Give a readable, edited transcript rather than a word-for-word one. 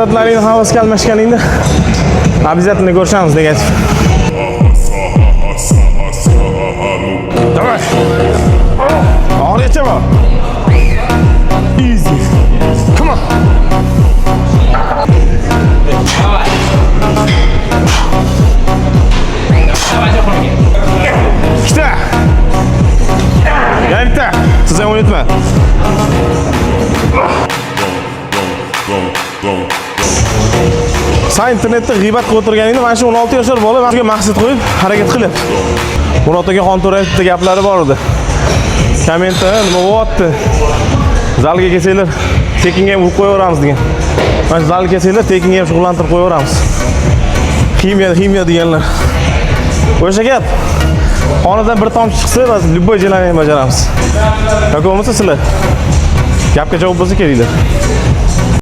maqsadlaringni havasga almashganingda обязательно ko'rishamiz degachi. Давай. Og'riyapti. Easy. Come on. İşte. Gel bitti. Size unutma. Sen internetda g'iybat qilib o'tirganingda mana shu 16 yoshlar bola menga maqsad qo'yib harakat qilyapti. Murod aka Xonto'rayevda gaplari bor edi. Kommentda nima bo'lyapti? Zalga kelsanglar tekinga ham urib qo'yaveramiz degan. Mana zalga kelsanglar tekinga ham shug'ullantirib qo'yaveramiz. Ximiya deganlar. O'sha gap. Xonadan bir tomchi chiqsa, biz любой желание bajaramiz. Yo'q bo'lmasa sizlar gapga javob bo'lsa kelinglar.